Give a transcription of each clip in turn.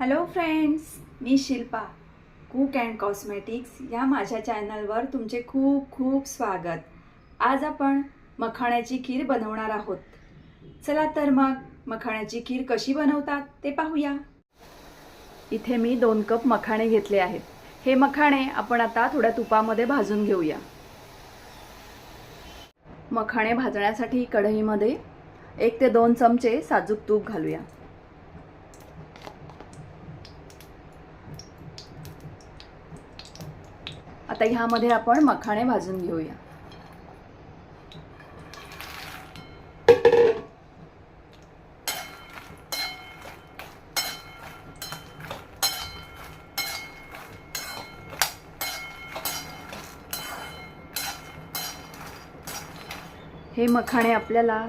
Hello friends, me Shilpa cook and cosmetics या माझ्या चॅनलवर तुमचे खूप खूप स्वागत। आज आपण मखाण्याची खीर बनवणार आहोत। चला तर मग मखाण्याची खीर कशी बनवतात ते पाहूया। इथे मी 2 कप मखाणे घेतले आहेत। हे मखाणे आपण आता थोड्या तुपामध्ये भाजून घेऊया। मखाणे भाजण्यासाठी कढईमध्ये 1 ते 2 चमचे साजूक तूप घालूया। आता ह्यामध्ये आपण मखाणे भाजून घेऊया। हे मखाणे आपल्याला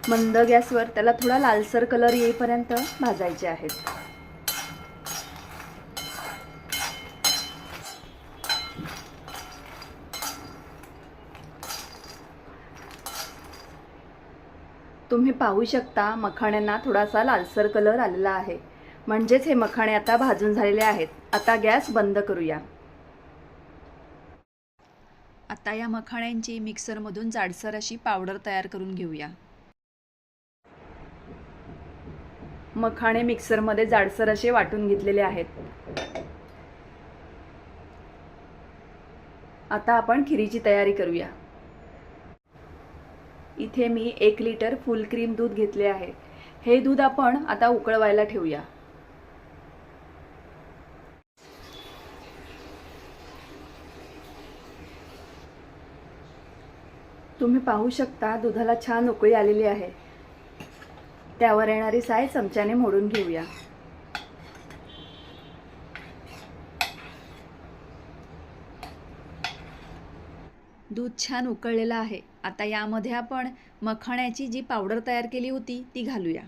मंद गॅसवर त्याला थोडा लालसर कलर येईपर्यंत भाजायचे आहेत। तुम्ही पाहू शकता मखाण्यांना थोडासा लालसर कलर आलेला आहे, म्हणजेच हे मखाणे आता भाजून झालेले आहेत। आता गॅस बंद करूया। आता या मखाण्यांची मिक्सरमधून जाडसर अशी पावडर तयार करून घेऊया। मखाणे मिक्सरमध्ये जाडसर असे वाटून घेतलेले आहेत। आता आपण खिरीची तयारी करूया। इथे मी 1 लिटर फुल क्रीम दूध घेतले आहे। हे दूध आपण आता उकळवायला ठेवूया। तुम्ही पाहू शकता दुधाला छान उकळी आलेली आहे। त्यावर येणारी साय चमच्याने मोडून घेऊया। दूध छान उकळलेलं आहे। आता यामध्ये आपण मखाण्याची जी पावडर तयार केली होती ती घालूया।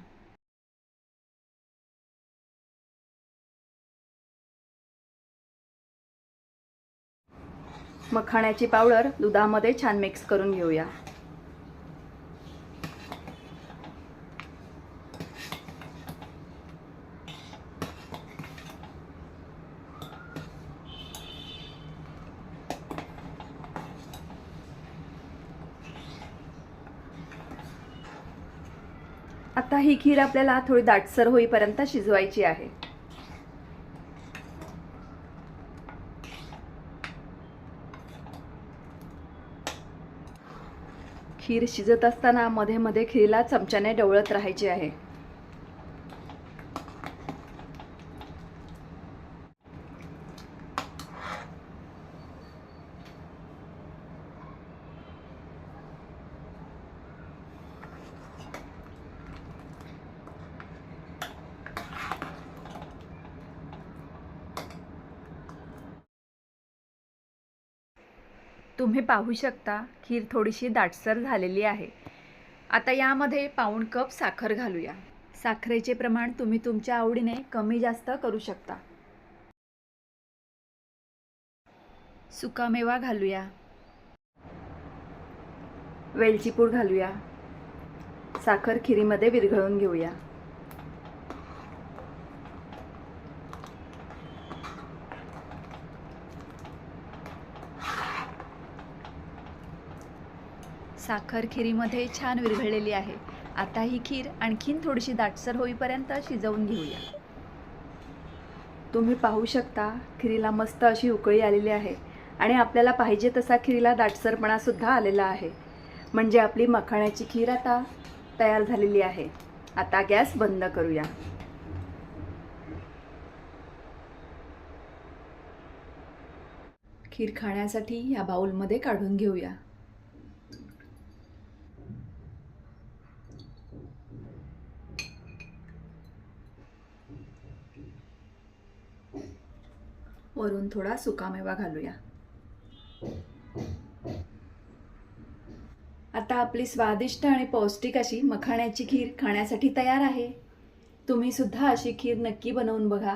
मखाण्याची पावडर दुधामध्ये छान मिक्स करून घेऊया। आता ही खीर आपल्याला थोडी दाटसर होईपर्यंत शिजवायची आहे। खीर शिजत असताना मध्ये मध्ये खीरीला चमच्याने ढवळत राहायचे आहे। तुम्ही पाहू शकता खीर थोडीशी दाटसर झालेली आहे। आता यामध्ये पाऊण कप साखर घालूया। साखरेचे प्रमाण तुम्ही तुमच्या आवडीने कमी जास्त करू शकता। सुकामेवा घालूया। वेलची पूड घालूया। साखर खिरीमध्ये विरघळून घेऊया। साखर खिरीमध्ये छान विरघळलेली आहे। आता ही खीर आणखीन थोडीशी दाटसर होईपर्यंत शिजवून घेऊया। तुम्ही पाहू शकता खिरीला मस्त अशी उकळी आलेली आहे आणि आपल्याला पाहिजे तसा खिरीला दाटसरपणा सुद्धा आलेला आहे। म्हणजे आपली मखाण्याची खीर आता तयार झालेली आहे। आता गॅस बंद करूया। खीर खाण्यासाठी या बाउलमध्ये काढून घेऊया। वरून थोडा सुकामेवा घालूया। आता आपली स्वादिष्ट आणि पौष्टिक अशी मखाण्याची खीर खाण्यासाठी तयार आहे। तुम्ही सुद्धा अशी खीर नक्की बनवून बघा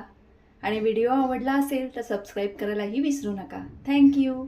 आणि व्हिडिओ आवडला असेल तर सबस्क्राईब करायलाही विसरू नका। Thank you.